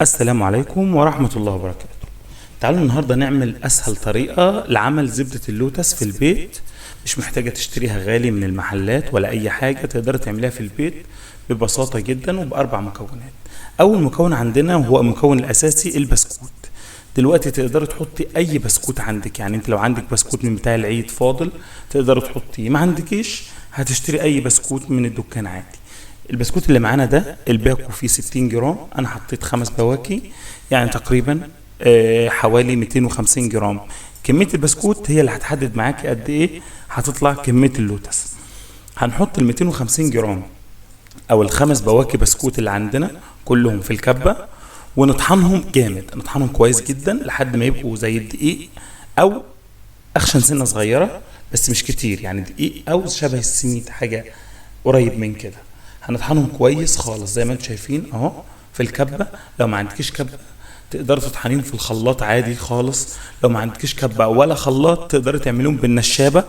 السلام عليكم ورحمة الله وبركاته. تعالوا النهاردة نعمل أسهل طريقة لعمل زبدة اللوتس في البيت. مش محتاجة تشتريها غالي من المحلات ولا أي حاجة، تقدر تعملها في البيت ببساطة جدا وبأربع مكونات. أول مكون عندنا وهو المكون الأساسي البسكوت. دلوقتي تقدر تحطي أي بسكوت عندك، يعني أنت لو عندك بسكوت من بتاع العيد فاضل تقدر تحطيه، ما عندكيش هتشتري أي بسكوت من الدكان عادي. البسكوت اللي معانا ده الباكو فيه 60 جرام، انا حطيت 5 بواكي يعني تقريبا حوالي 250 جرام. كمية البسكوت هي اللي هتحدد معاكي قد ايه هتطلع كمية اللوتس. هنحط ال 250 جرام او الخمس بواكي بسكوت اللي عندنا كلهم في الكبة ونطحنهم جامد، نطحنهم كويس جدا لحد ما يبقوا زي الدقيق او اخشن سنة صغيرة، بس مش كتير، يعني دقيق او شبه السميد، حاجة قريب من كده. هنطحنهم كويس خالص زي ما انتم شايفين اهو في الكبه. لو ما عندكيش كبه تقدر تطحنيهم في الخلاط عادي خالص. لو ما عندكيش كبه ولا خلاط تقدر تعمليهم بالنشابه،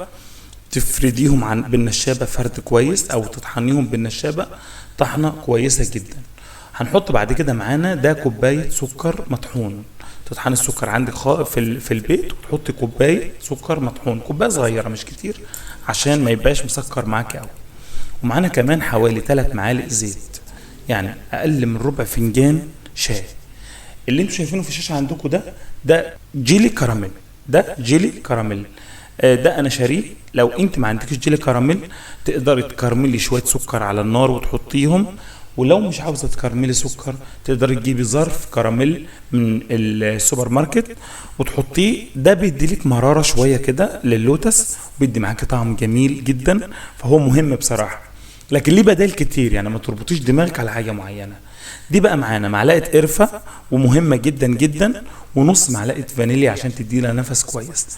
تفرديهم بالنشابه فرد كويس او تطحنيهم بالنشابه طحنه كويسه جدا. هنحط بعد كده معانا ده كوبايه سكر مطحون. تطحني السكر عندك في البيت وتحطي كوبايه سكر مطحون، كوبايه صغيره مش كتير عشان ما يبقاش مسكر معاكي قوي. ومعانا كمان حوالي 3 معالق زيت، يعني اقل من ربع فنجان شاي. اللي انتوا شايفينه في الشاشه عندكم ده جيلي كراميل، ده جيلي كراميل. ده انا شاريه. لو انت ما عندكش جيلي كراميل تقدري تكرملي شويه سكر على النار وتحطيهم، ولو مش عاوزه تكرملي سكر تقدري تجيبي ظرف كراميل من السوبر ماركت وتحطيه. ده بيديلك مراره شويه كده للوتس، بيدي معاكي طعم جميل جدا، فهو مهم بصراحه. لكن ليه بدائل كتير، يعني ما تربطيش دماغك على حاجه معينه. دي بقى معانا معلقه قرفه ومهمه جدا جدا، ونص معلقه فانيليا عشان تدي لها نفس كويس.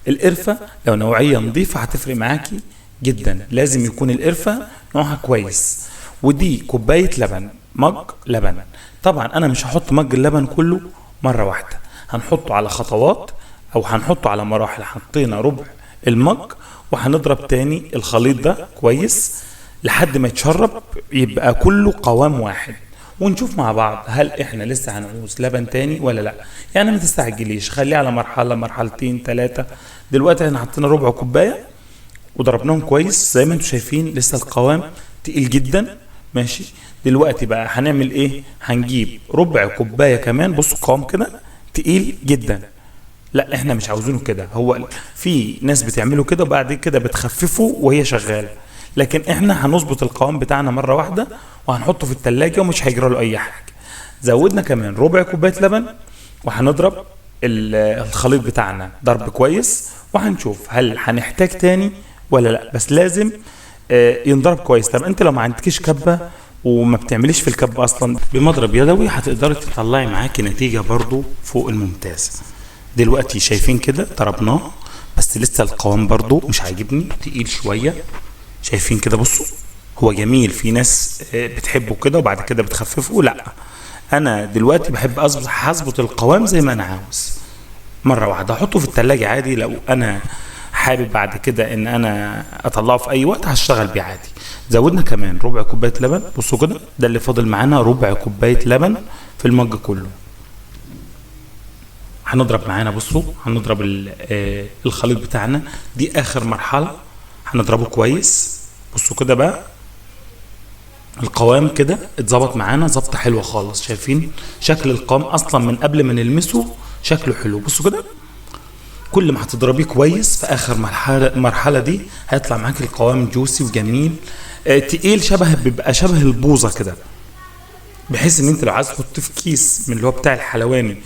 القرفه لو نوعيه نظيفه هتفرق معاكي جدا، لازم يكون القرفه نوعها كويس. ودي كوبايه لبن، مج لبن. طبعا انا مش هحط مج اللبن كله مره واحده، هنحطه على خطوات او هنحطه على مراحل. حطينا ربع المج وهنضرب تاني الخليط ده كويس لحد ما يتشرب يبقى كله قوام واحد، ونشوف مع بعض هل احنا لسه هنعوز لبن تاني ولا لا. يعني ما تستعجليش، خليه على مرحله مرحلتين 3. دلوقتي احنا حطينا ربع كوبايه وضربناهم كويس زي ما انتم شايفين، لسه القوام تقيل جدا. ماشي، دلوقتي بقى هنعمل ايه؟ هنجيب ربع كوبايه كمان. بصوا القوام كده تقيل جدا، لا احنا مش عاوزينه كده. هو في ناس بتعمله كده وبعد كده بتخففه وهي شغاله، لكن احنا هنظبط القوام بتاعنا مره واحده وهنحطه في التلاجة ومش هيجرى له اي حاجه. زودنا كمان ربع كوبايه لبن وهنضرب الخليط بتاعنا ضرب كويس، وهنشوف هل هنحتاج تاني ولا لا، بس لازم ينضرب كويس. طب انت لو ما عندكيش كبه وما بتعمليش في الكبه اصلا، بمضرب يدوي هتقدري تطلعي معاكي نتيجه برضو فوق الممتاز. دلوقتي شايفين كده ضربناه، بس لسه القوام برضو مش عاجبني، تقيل شويه. شايفين كده؟ بصوا هو جميل، في ناس بتحبه كده وبعد كده بتخففه، لا انا دلوقتي بحب هظبط القوام زي ما انا عاوز مره واحده. احطه في التلاجة عادي، لو انا حابب بعد كده ان انا اطلعه في اي وقت هشتغل بيه عادي. زودنا كمان ربع كوبايه لبن. بصوا كده ده اللي فاضل معانا، ربع كوبايه لبن في المج كله. هنضرب معانا، بصوا هنضرب الخليط بتاعنا، دي اخر مرحله هنضربه كويس. بصوا كده بقى القوام كده اتظبط معانا ظبطه حلوه خالص. شايفين شكل القوام اصلا من قبل ما نلمسه شكله حلو. بصوا كده كل ما هتضربيه كويس في اخر مرحله دي هيطلع معاك القوام جوسي وجميل. تقيل، بيبقى شبه البوظه كده، بحيث ان انت لو عايز تحطه في كيس من اللي هو بتاع الحلواني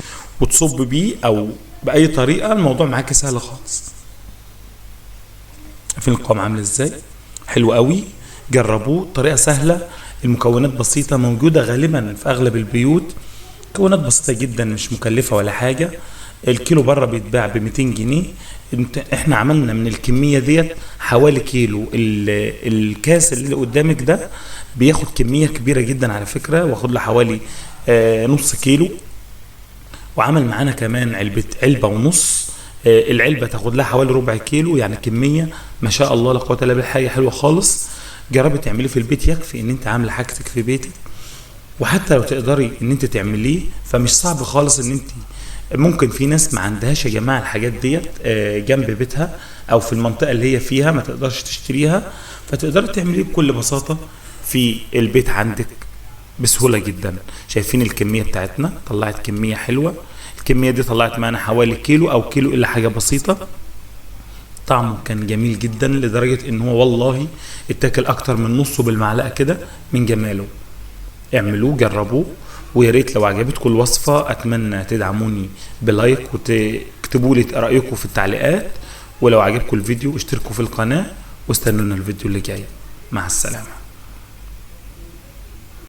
وتصب بيه او باي طريقه الموضوع معاك سهل خالص. عارفين القوام عامل ازاي؟ حلو قوي، جربوه، طريقه سهله، المكونات بسيطه، موجوده غالبا في اغلب البيوت، مكونات بسيطه جدا مش مكلفه ولا حاجه. الكيلو بره بيتباع ب 200 جنيه. احنا عملنا من الكميه ديت حوالي كيلو. الكاس اللي قدامك ده بياخد كميه كبيره جدا على فكره، واخد له حوالي نص كيلو. وعمل معانا كمان علبه ونص. العلبه تاخد لها حوالي ربع كيلو، يعني كميه ما شاء الله لا قوه الا بالله، حاجه حلوه خالص. جربي تعملي في البيت، يكفي ان انت عامله حاجتك في بيتك وحتى لو تقدري ان انت تعمليه فمش صعب خالص. ان انت ممكن في ناس ما عندهاش يا جماعه الحاجات ديت جنب بيتها او في المنطقه اللي هي فيها ما تقدرش تشتريها، فتقدري تعمليه بكل بساطه في البيت عندك بسهوله جدا. شايفين الكميه بتاعتنا طلعت كميه حلوه، الكميه دي طلعت معانا حوالي كيلو او كيلو الا حاجه بسيطه. طعمه كان جميل جدا لدرجه ان هو والله اتاكل اكتر من نصه بالمعلقه كده من جماله. اعملوه جربوه، ويا ريت لو عجبتكم الوصفه اتمنى تدعموني بلايك وتكتبوا لي رايكم في التعليقات، ولو عجبكم الفيديو اشتركوا في القناه واستنونا الفيديو اللي جاي. مع السلامه.